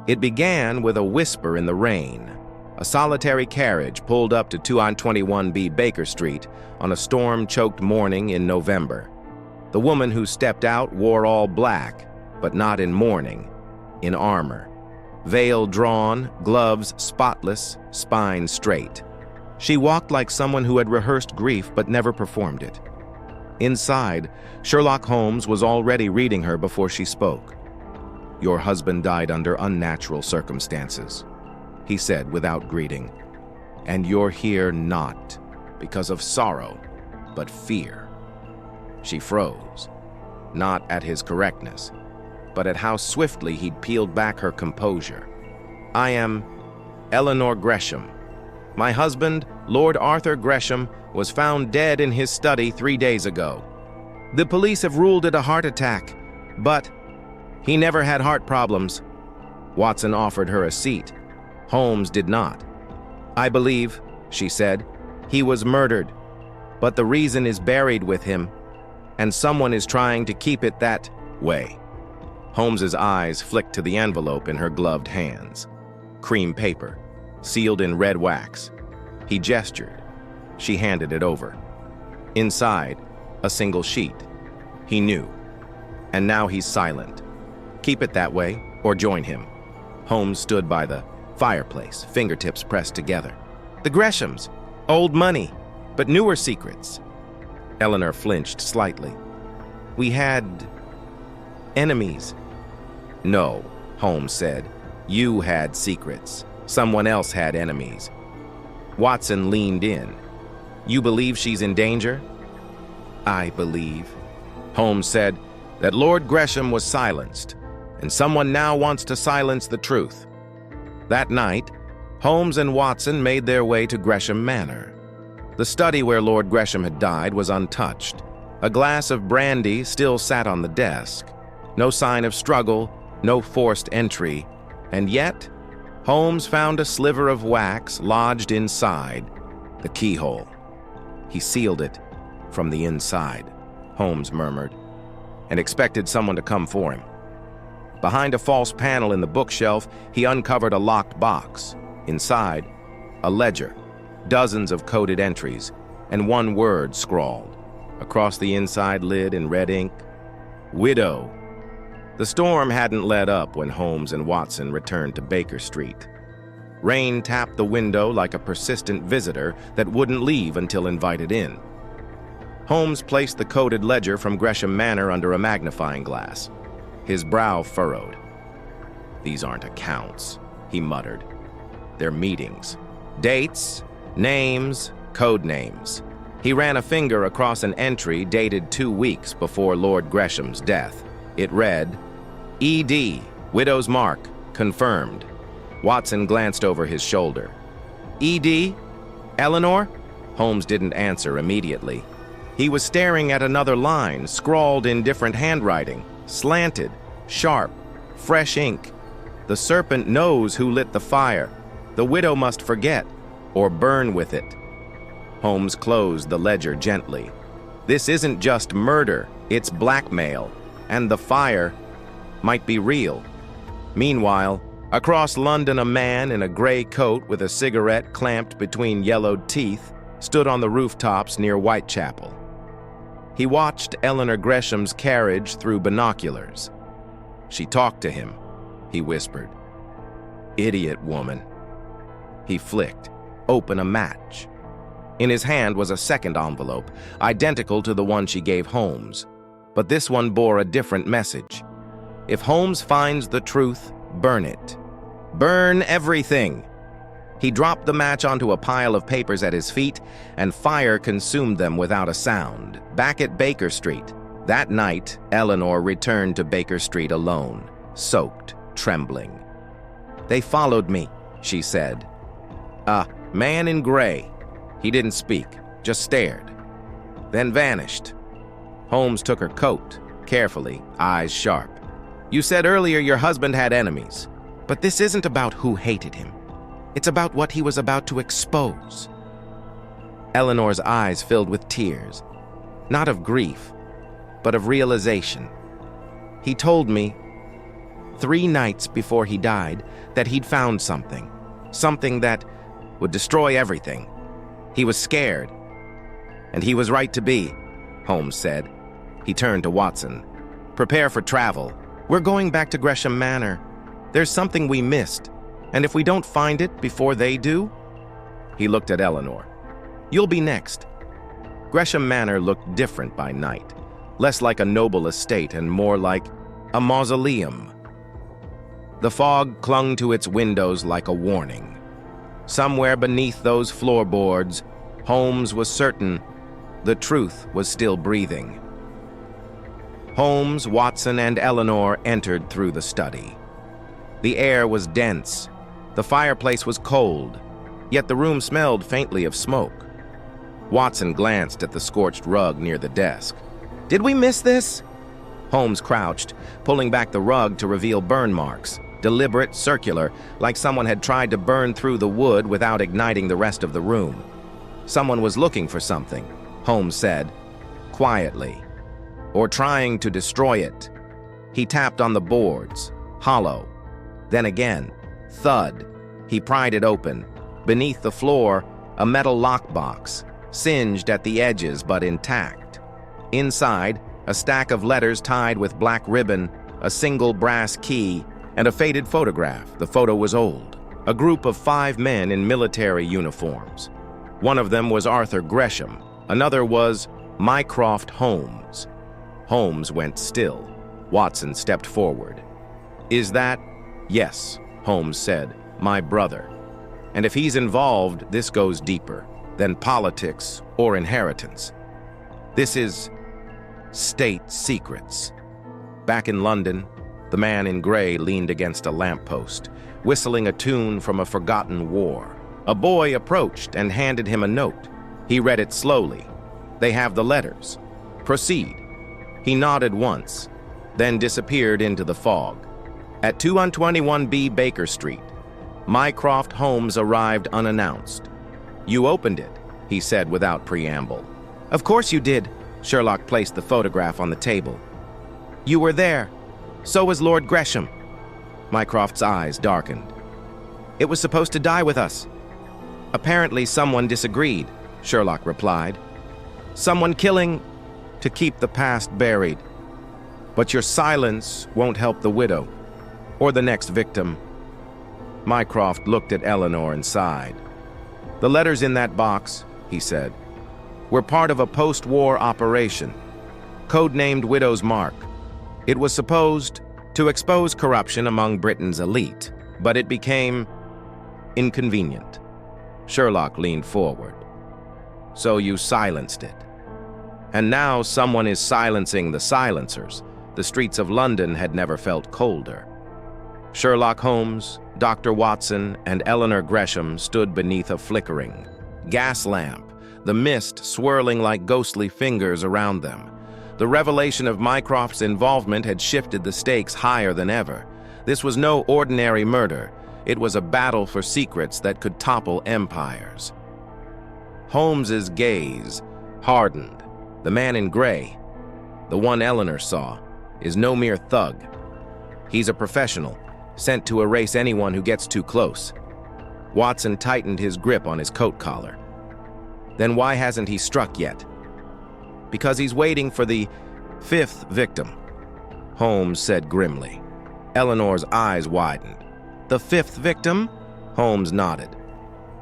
It began with a whisper in the rain. A solitary carriage pulled up to 221B Baker Street on a storm-choked morning in November. The woman who stepped out wore all black, but not in mourning, in armor. Veil drawn, gloves spotless, spine straight. She walked like someone who had rehearsed grief but never performed it. Inside, Sherlock Holmes was already reading her before she spoke. "Your husband died under unnatural circumstances," he said without greeting. "And you're here not because of sorrow, but fear." She froze, not at his correctness, but at how swiftly he'd peeled back her composure. "I am Eleanor Gresham. My husband, Lord Arthur Gresham, was found dead in his study 3 days ago. The police have ruled it a heart attack, but he never had heart problems." Watson offered her a seat. Holmes did not. "I believe," she said, "he was murdered, but the reason is buried with him, and someone is trying to keep it that way." Holmes's eyes flicked to the envelope in her gloved hands. Cream paper, sealed in red wax. He gestured. She handed it over. Inside, a single sheet. He knew. And now he's silent. Keep it that way, or join him. Holmes stood by the fireplace, fingertips pressed together. "The Greshams. Old money, but newer secrets." Eleanor flinched slightly. "We had enemies." "No," Holmes said. "You had secrets. Someone else had enemies." Watson leaned in. "You believe she's in danger?" "I believe," Holmes said, "that Lord Gresham was silenced, and someone now wants to silence the truth." That night, Holmes and Watson made their way to Gresham Manor. The study where Lord Gresham had died was untouched. A glass of brandy still sat on the desk. No sign of struggle, no forced entry, and yet Holmes found a sliver of wax lodged inside the keyhole. "He sealed it from the inside," Holmes murmured, and expected someone to come for him. Behind a false panel in the bookshelf, he uncovered a locked box. Inside, a ledger, dozens of coded entries, and one word scrawled. Across the inside lid in red ink, "Widow." The storm hadn't let up when Holmes and Watson returned to Baker Street. Rain tapped the window like a persistent visitor that wouldn't leave until invited in. Holmes placed the coded ledger from Gresham Manor under a magnifying glass. His brow furrowed. "These aren't accounts," he muttered. "They're meetings. Dates, names, code names." He ran a finger across an entry dated 2 weeks before Lord Gresham's death. It read, "ED, widow's mark, confirmed." Watson glanced over his shoulder. "ED? Eleanor?" Holmes didn't answer immediately. He was staring at another line, scrawled in different handwriting, slanted, sharp, fresh ink. "The serpent knows who lit the fire. The widow must forget, or burn with it." Holmes closed the ledger gently. "This isn't just murder, it's blackmail, and the fire might be real." Meanwhile, across London, a man in a gray coat with a cigarette clamped between yellowed teeth stood on the rooftops near Whitechapel. He watched Eleanor Gresham's carriage through binoculars. "She talked to him," he whispered. "Idiot woman." He flicked, open a match. In his hand was a second envelope, identical to the one she gave Holmes. But this one bore a different message. "If Holmes finds the truth, burn it. Burn everything." He dropped the match onto a pile of papers at his feet, and fire consumed them without a sound. Back at Baker Street, that night, Eleanor returned to Baker Street alone, soaked, trembling. "They followed me," she said. "A man in gray." He didn't speak, just stared, then vanished. Holmes took her coat, carefully, eyes sharp. "You said earlier your husband had enemies, but this isn't about who hated him. It's about what he was about to expose." Eleanor's eyes filled with tears, not of grief, but of realization. "He told me 3 nights before he died that he'd found something. Something that would destroy everything. He was scared. And he was right to be, Holmes said. He turned to Watson. Prepare for travel. We're going back to Gresham Manor. There's something we missed, and if we don't find it before they do... He looked at Eleanor. You'll be next. Gresham Manor looked different by night, less like a noble estate and more like a mausoleum. The fog clung to its windows like a warning. Somewhere beneath those floorboards, Holmes was certain the truth was still breathing. Holmes, Watson, and Eleanor entered through the study. The air was dense. The fireplace was cold, yet the room smelled faintly of smoke. Watson glanced at the scorched rug near the desk. Did we miss this? Holmes crouched, pulling back the rug to reveal burn marks, deliberate, circular, like someone had tried to burn through the wood without igniting the rest of the room. Someone was looking for something, Holmes said, quietly, or trying to destroy it. He tapped on the boards, hollow. Then again, thud. He pried it open. Beneath the floor, a metal lockbox, singed at the edges but intact. Inside, a stack of letters tied with black ribbon, a single brass key, and a faded photograph. The photo was old. A group of 5 men in military uniforms. One of them was Arthur Gresham. Another was Mycroft Holmes. Holmes went still. Watson stepped forward. Is that? Yes, Holmes said, my brother. And if he's involved, this goes deeper than politics or inheritance. This is state secrets. Back in London, the man in gray leaned against a lamppost, whistling a tune from a forgotten war. A boy approached and handed him a note. He read it slowly. They have the letters. Proceed. He nodded once, then disappeared into the fog. At 221B Baker Street, Mycroft Holmes arrived unannounced. You opened it, he said without preamble. Of course you did. Sherlock placed the photograph on the table. You were there. So was Lord Gresham. Mycroft's eyes darkened. It was supposed to die with us. Apparently someone disagreed, Sherlock replied. Someone killing to keep the past buried. But your silence won't help the widow or the next victim. Mycroft looked at Eleanor and sighed. The letters in that box, he said, were part of a post-war operation, codenamed Widow's Mark. It was supposed to expose corruption among Britain's elite, but it became inconvenient. Sherlock leaned forward. So you silenced it. And now someone is silencing the silencers. The streets of London had never felt colder. Sherlock Holmes, Dr. Watson, and Eleanor Gresham stood beneath a flickering gas lamp, the mist swirling like ghostly fingers around them. The revelation of Mycroft's involvement had shifted the stakes higher than ever. This was no ordinary murder. It was a battle for secrets that could topple empires. Holmes's gaze hardened. The man in gray, the one Eleanor saw, is no mere thug. He's a professional, sent to erase anyone who gets too close. Watson tightened his grip on his coat collar. Then why hasn't he struck yet? Because he's waiting for the 5th victim, Holmes said grimly. Eleanor's eyes widened. The 5th victim? Holmes nodded.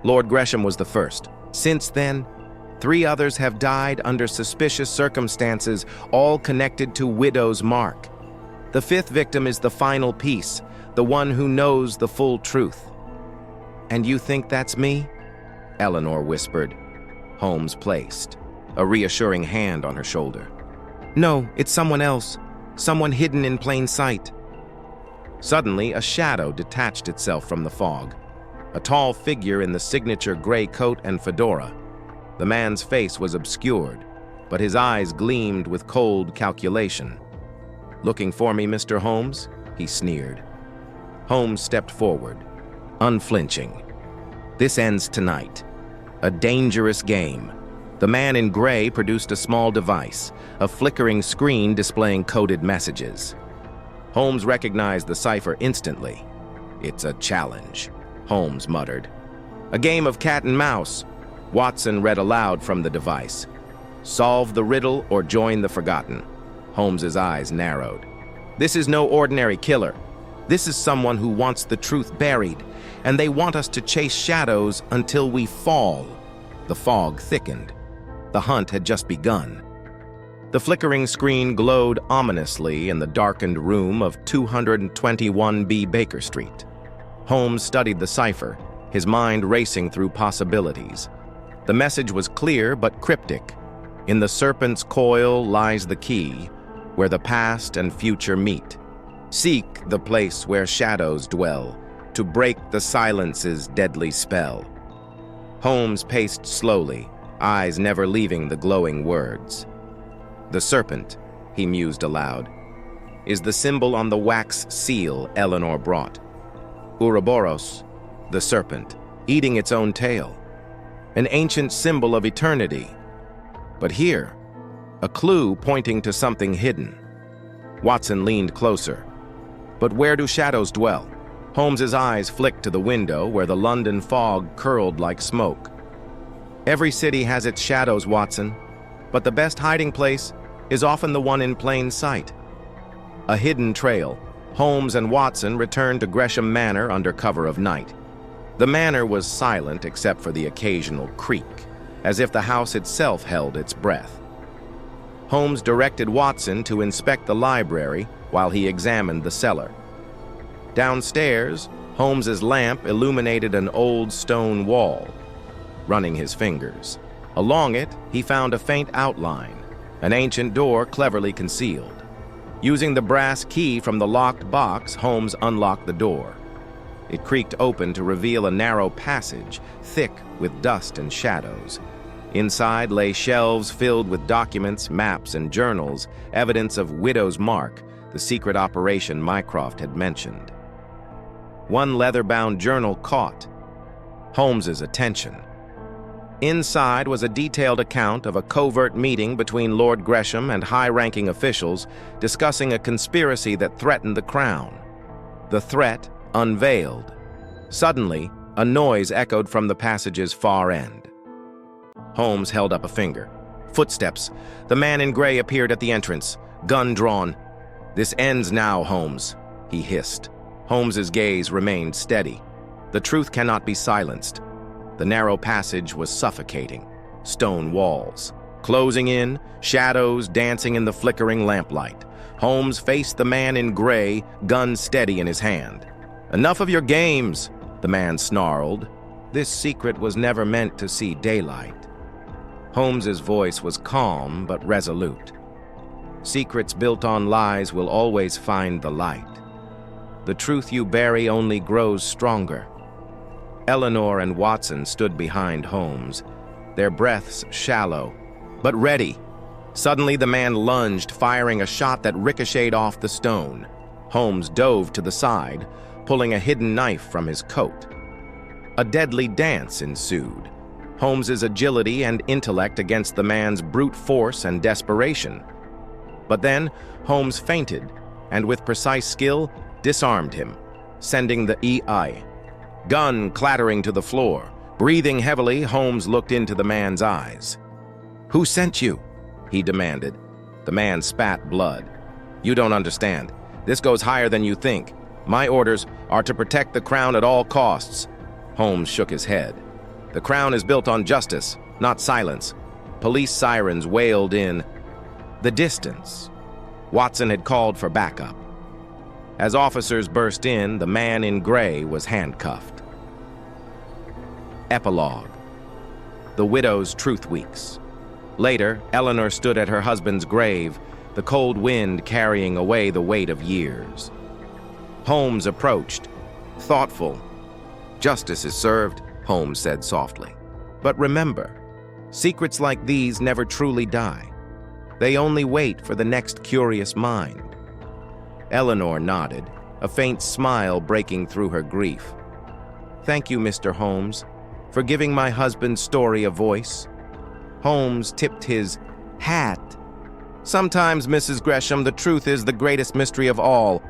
Lord Gresham was the first. Since then, 3 others have died under suspicious circumstances, all connected to Widow's Mark. The 5th victim is the final piece, the one who knows the full truth. And you think that's me? Eleanor whispered. Holmes placed a reassuring hand on her shoulder. No, it's someone else, someone hidden in plain sight. Suddenly, a shadow detached itself from the fog. A tall figure in the signature gray coat and fedora. The man's face was obscured, but his eyes gleamed with cold calculation. Looking for me, Mr. Holmes? He sneered. Holmes stepped forward, unflinching. This ends tonight. A dangerous game. The man in gray produced a small device, a flickering screen displaying coded messages. Holmes recognized the cipher instantly. "It's a challenge," Holmes muttered. "A game of cat and mouse," Watson read aloud from the device. "Solve the riddle or join the forgotten." Holmes's eyes narrowed. "This is no ordinary killer. This is someone who wants the truth buried, and they want us to chase shadows until we fall." The fog thickened. The hunt had just begun. The flickering screen glowed ominously in the darkened room of 221B Baker Street. Holmes studied the cipher, his mind racing through possibilities. The message was clear but cryptic. "In the serpent's coil lies the key, where the past and future meet. Seek the place where shadows dwell, to break the silence's deadly spell." Holmes paced slowly, eyes never leaving the glowing words. "The serpent," he mused aloud, "is the symbol on the wax seal Eleanor brought. Ouroboros, the serpent, eating its own tail. An ancient symbol of eternity. But here, a clue pointing to something hidden." Watson leaned closer. "But where do shadows dwell?" Holmes's eyes flicked to the window where the London fog curled like smoke. "Every city has its shadows, Watson, but the best hiding place is often the one in plain sight." A hidden trail, Holmes and Watson returned to Gresham Manor under cover of night. The manor was silent except for the occasional creak, as if the house itself held its breath. Holmes directed Watson to inspect the library while he examined the cellar. Downstairs, Holmes's lamp illuminated an old stone wall. Running his fingers along it, he found a faint outline, an ancient door cleverly concealed. Using the brass key from the locked box, Holmes unlocked the door. It creaked open to reveal a narrow passage, thick with dust and shadows. Inside lay shelves filled with documents, maps, and journals, evidence of Widow's Mark, the secret operation Mycroft had mentioned. One leather-bound journal caught Holmes's attention. Inside was a detailed account of a covert meeting between Lord Gresham and high-ranking officials discussing a conspiracy that threatened the crown. The threat unveiled. Suddenly, a noise echoed from the passage's far end. Holmes held up a finger. Footsteps. The man in gray appeared at the entrance, gun drawn. "This ends now, Holmes," he hissed. Holmes's gaze remained steady. The truth cannot be silenced. The narrow passage was suffocating. Stone walls. Closing in, shadows dancing in the flickering lamplight. Holmes faced the man in gray, gun steady in his hand. "Enough of your games," the man snarled. "This secret was never meant to see daylight." Holmes's voice was calm but resolute. "Secrets built on lies will always find the light. The truth you bury only grows stronger." Eleanor and Watson stood behind Holmes, their breaths shallow, but ready. Suddenly the man lunged, firing a shot that ricocheted off the stone. Holmes dove to the side, pulling a hidden knife from his coat. A deadly dance ensued. Holmes's agility and intellect against the man's brute force and desperation. But then Holmes feinted, and with precise skill, disarmed him, sending the EI. Gun clattering to the floor. Breathing heavily, Holmes looked into the man's eyes. "Who sent you?" he demanded. The man spat blood. "You don't understand. This goes higher than you think. My orders are to protect the crown at all costs." Holmes shook his head. "The crown is built on justice, not silence." Police sirens wailed in the distance. Watson had called for backup. As officers burst in, the man in gray was handcuffed. Epilogue. The widow's truth weeks. Later, Eleanor stood at her husband's grave, the cold wind carrying away the weight of years. Holmes approached, thoughtful. "Justice is served," Holmes said softly. "But remember, secrets like these never truly die. They only wait for the next curious mind." Eleanor nodded, a faint smile breaking through her grief. "Thank you, Mr. Holmes, for giving my husband's story a voice." Holmes tipped his hat. "Sometimes, Mrs. Gresham, the truth is the greatest mystery of all.